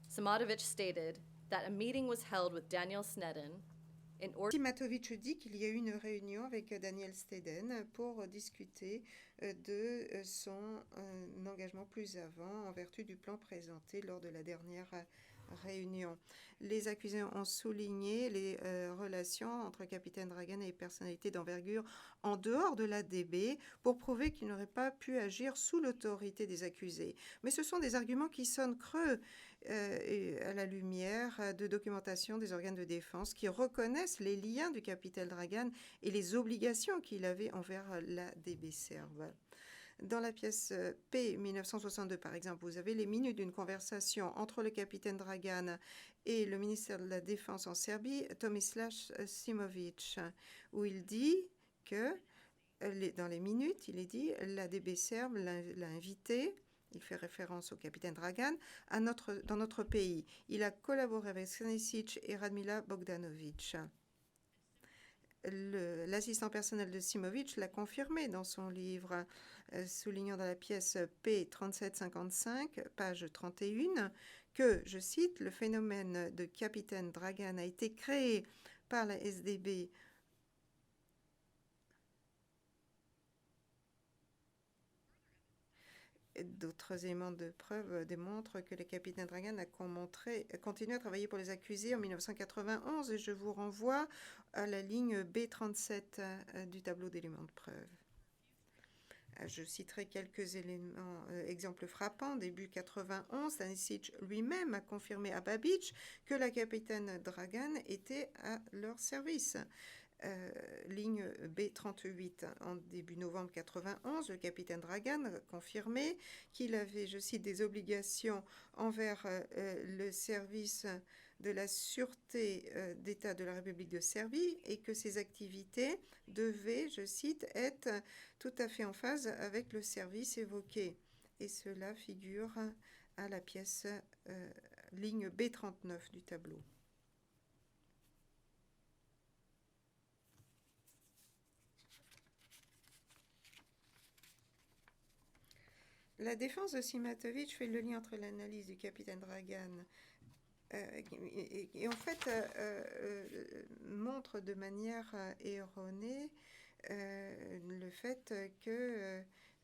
Simatovitch stated that a meeting was held with Daniel Sneden in order... Simatovitch dit qu'il y a eu une réunion avec Daniel Sneden pour discuter de son engagement plus avant en vertu du plan présenté lors de la dernière réunion. Les accusés ont souligné les relations entre le capitaine Dragan et les personnalités d'envergure en dehors de l'ADB pour prouver qu'il n'aurait pas pu agir sous l'autorité des accusés. Mais ce sont des arguments qui sonnent creux à la lumière de documentation des organes de défense qui reconnaissent les liens du capitaine Dragan et les obligations qu'il avait envers l'ADB serbe. Dans la pièce P 1962, par exemple, vous avez les minutes d'une conversation entre le capitaine Dragan et le ministère de la Défense en Serbie, Tomislav Simovic, où il dit que, dans les minutes, il est dit, l'ADB serbe l'a invité, il fait référence au capitaine Dragan, dans notre pays. Il a collaboré avec Stanisic et Radmila Bogdanovic. L'assistant personnel de Simovic l'a confirmé dans son livre, soulignant dans la pièce P 3755, page 31, que, je cite, le phénomène de capitaine Dragan a été créé par la SDB D'autres éléments de preuve démontrent que le capitaine Dragan a continué à travailler pour les accusés en 1991 et je vous renvoie à la ligne B37 du tableau d'éléments de preuve. Je citerai quelques exemples frappants. Début 91, Stanisic lui-même a confirmé à Babic que la capitaine Dragan était à leur service. Ligne B38, en début novembre 91, le capitaine Dragan a confirmé qu'il avait, je cite, des obligations envers le service de la sûreté d'État de la République de Serbie et que ses activités devaient, je cite, être tout à fait en phase avec le service évoqué. Et cela figure à la pièce ligne B39 du tableau. La défense de Simatovic fait le lien entre l'analyse du capitaine Dragan et en fait montre de manière erronée le fait que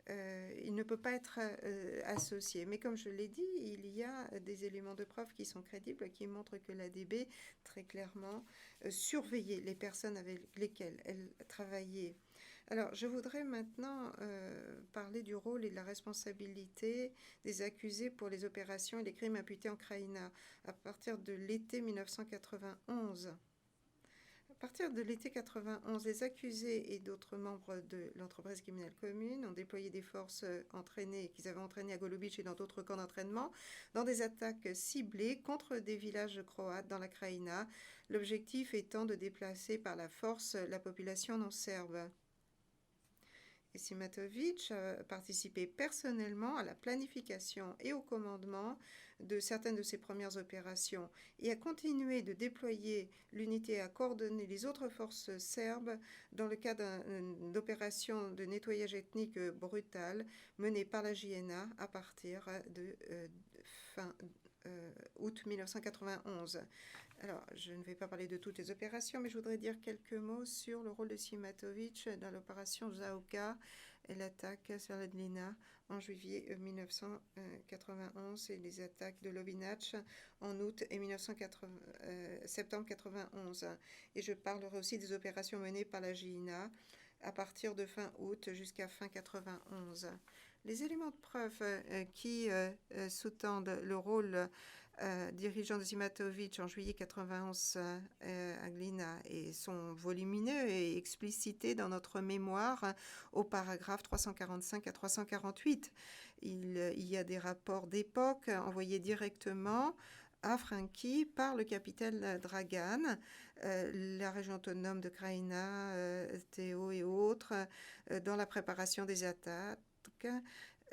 il ne peut pas être associé. Mais comme je l'ai dit, il y a des éléments de preuve qui sont crédibles, qui montrent que l'ADB très clairement surveillait les personnes avec lesquelles elle travaillait. Alors, je voudrais maintenant parler du rôle et de la responsabilité des accusés pour les opérations et les crimes imputés en Krajina à partir de l'été 1991. À partir de l'été 91, les accusés et d'autres membres de l'entreprise criminelle commune ont déployé des forces qu'ils avaient entraînées à Golubic et dans d'autres camps d'entraînement dans des attaques ciblées contre des villages croates dans la Krajina, l'objectif étant de déplacer par la force la population non serbe. Et Simatovic a participé personnellement à la planification et au commandement de certaines de ses premières opérations et a continué de déployer l'unité à coordonner les autres forces serbes dans le cadre d'opérations de nettoyage ethnique brutales menées par la JNA à partir de fin août 1991. Alors, je ne vais pas parler de toutes les opérations, mais je voudrais dire quelques mots sur le rôle de Simatovic dans l'opération Zaoka et l'attaque sur la Glina en juillet 1991 et les attaques de Lovinac en août et septembre 1991. Et je parlerai aussi des opérations menées par la JNA à partir de fin août jusqu'à fin 1991. Les éléments de preuve qui sous-tendent le rôle dirigeant de Simatovic en juillet 1991 à Glina et sont volumineux et explicités dans notre mémoire au paragraphe 345 à 348. Il y a des rapports d'époque envoyés directement à Franki par le capitaine Dragan, la région autonome de Krajina, Teo et autres, dans la préparation des attaques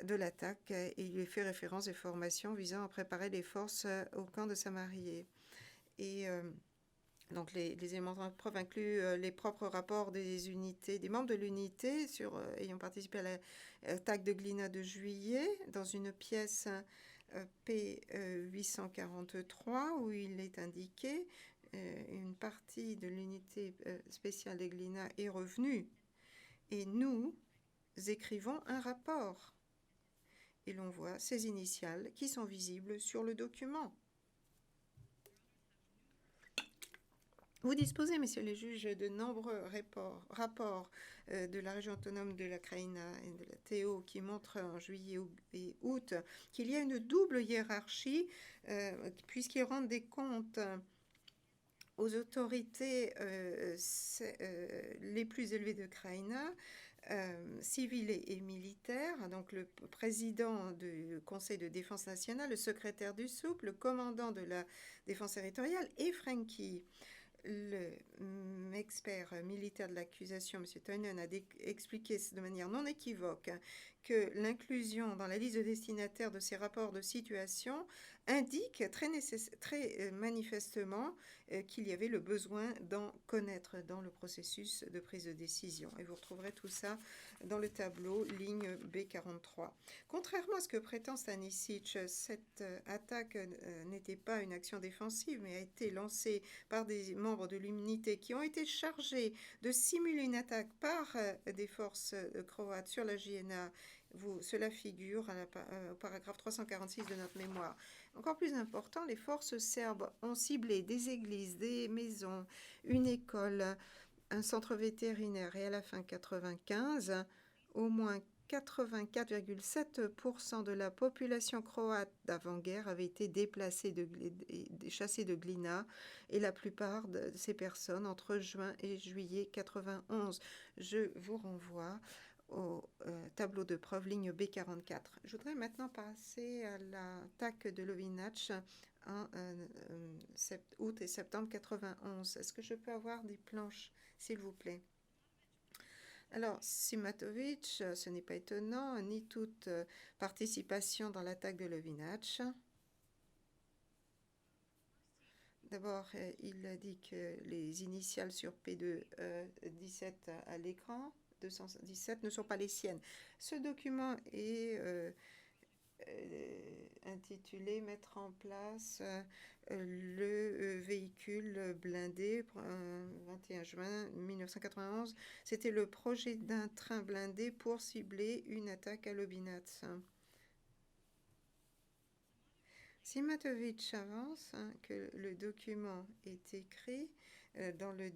de l'attaque et il lui fait référence des formations visant à préparer les forces au camp de Samarié. Et donc les éléments de preuve incluent les propres rapports des unités, des membres de l'unité ayant participé à l'attaque de Glina de juillet dans une pièce P843 où il est indiqué une partie de l'unité spéciale de Glina est revenue et nous écrivons un rapport. Et l'on voit ces initiales qui sont visibles sur le document. Vous disposez, messieurs les juges, de nombreux rapports de la région autonome de la Kraïna et de la Théo qui montrent en juillet et août qu'il y a une double hiérarchie puisqu'ils rendent des comptes aux autorités les plus élevées de Kraïna, civiles et militaires, donc le président du Conseil de défense nationale, le secrétaire du SOUP, le commandant de la défense territoriale et Frankie. L'expert militaire de l'accusation, M. Toinen, a expliqué de manière non équivoque que l'inclusion dans la liste de destinataires de ces rapports de situation indique très manifestement qu'il y avait le besoin d'en connaître dans le processus de prise de décision. Et vous retrouverez tout ça dans le tableau, ligne B43. Contrairement à ce que prétend Stanisic, cette attaque n'était pas une action défensive, mais a été lancée par des membres de l'unité qui ont été chargés de simuler une attaque par des forces croates sur la JNA. Cela figure au paragraphe 346 de notre mémoire. Encore plus important, les forces serbes ont ciblé des églises, des maisons, une école, un centre vétérinaire et à la fin 1995, au moins 84,7% de la population croate d'avant-guerre avait été déplacée, chassée de Glina, et la plupart de ces personnes entre juin et juillet 91. Je vous renvoie au tableau de preuve, ligne B44. Je voudrais maintenant passer à l'attaque de Lovinac en août et septembre 91. Est-ce que je peux avoir des planches, s'il vous plaît? Alors, Simatovic, ce n'est pas étonnant, ni toute participation dans l'attaque de Lovinac. D'abord, il a dit que les initiales sur P2 17 à l'écran, 217, ne sont pas les siennes. Ce document est intitulé « Mettre en place le véhicule blindé » 21 juin 1991. C'était le projet d'un train blindé pour cibler une attaque à Lobinac. Simatovic avance que le document est écrit dans le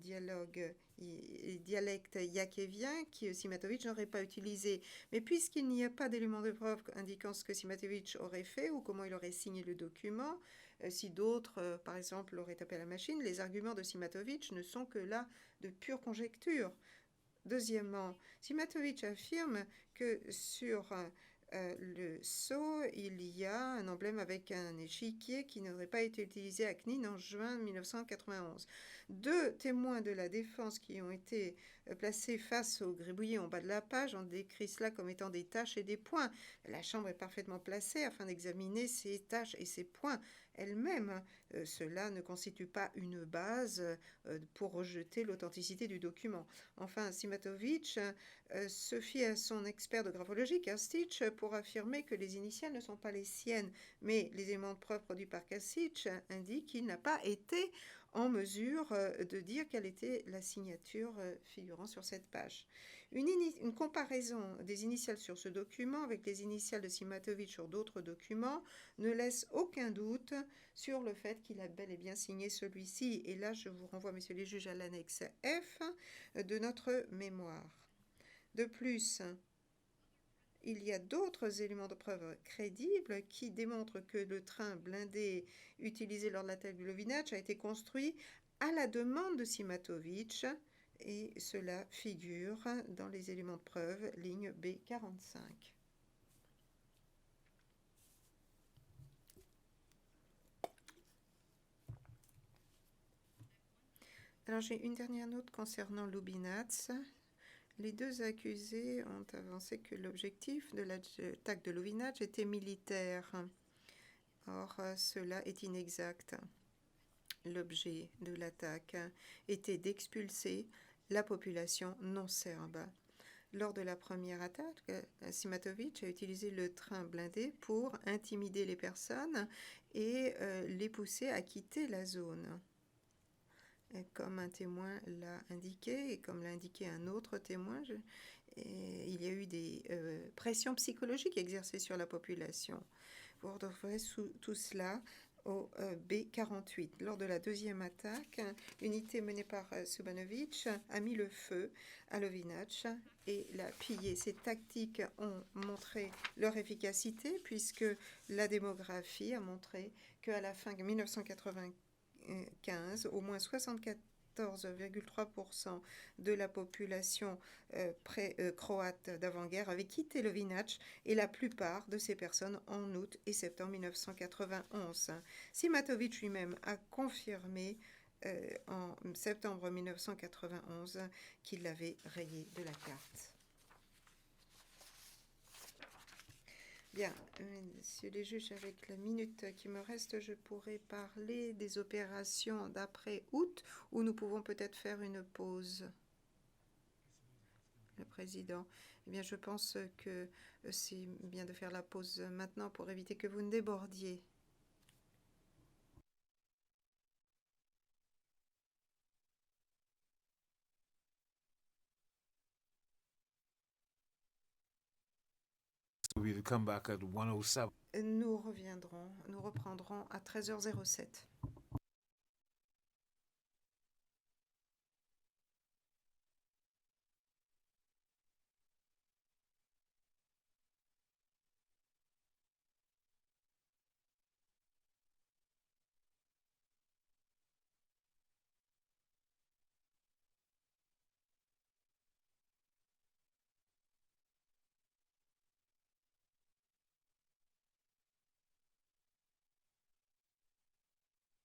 dialecte yakevien que Simatovic n'aurait pas utilisé. Mais puisqu'il n'y a pas d'éléments de preuve indiquant ce que Simatovic aurait fait ou comment il aurait signé le document, si d'autres, par exemple, l'auraient tapé à la machine, les arguments de Simatovic ne sont que là de pure conjecture. Deuxièmement, Simatovic affirme que sur le sceau, il y a un emblème avec un échiquier qui n'aurait pas été utilisé à Knin en juin 1991. Deux témoins de la défense qui ont été placés face au gribouillis en bas de la page ont décrit cela comme étant des taches et des points. La chambre est parfaitement placée afin d'examiner ces taches et ces points elles-mêmes. Cela ne constitue pas une base pour rejeter l'authenticité du document. Enfin, Simatovic se fie à son expert de graphologie, Kasic, pour affirmer que les initiales ne sont pas les siennes, mais les éléments de preuve produits par Kasic indiquent qu'il n'a pas été en mesure de dire quelle était la signature figurant sur cette page. Une comparaison des initiales sur ce document avec les initiales de Simatovic sur d'autres documents ne laisse aucun doute sur le fait qu'il a bel et bien signé celui-ci. Et là, je vous renvoie, messieurs les juges, à l'annexe F de notre mémoire. De plus, il y a d'autres éléments de preuve crédibles qui démontrent que le train blindé utilisé lors de l'attaque de Lovinac a été construit à la demande de Simatovic, et cela figure dans les éléments de preuve, ligne B45. Alors j'ai une dernière note concernant Lubinac. Les deux accusés ont avancé que l'objectif de l'attaque de Lovinac était militaire. Or, cela est inexact. L'objet de l'attaque était d'expulser la population non serbe. Lors de la première attaque, Simatovic a utilisé le train blindé pour intimider les personnes et les pousser à quitter la zone. Et comme un témoin l'a indiqué et comme l'a indiqué un autre témoin, il y a eu des pressions psychologiques exercées sur la population. Vous retrouverez tout cela au B48. Lors de la deuxième attaque, l'unité menée par Subanovic a mis le feu à Lovinac et l'a pillé. Ces tactiques ont montré leur efficacité puisque la démographie a montré qu'à la fin de 1995, au moins 74,3% de la population croate d'avant-guerre avait quitté Lovinac et la plupart de ces personnes en août et septembre 1991. Simatovic lui-même a confirmé en septembre 1991 qu'il l'avait rayé de la carte. Bien, messieurs les juges, avec la minute qui me reste, je pourrais parler des opérations d'après août, où nous pouvons peut-être faire une pause. Le président, eh bien, je pense que c'est bien de faire la pause maintenant pour éviter que vous ne débordiez. So we'll come back at 1:07. Nous reprendrons à 13h07.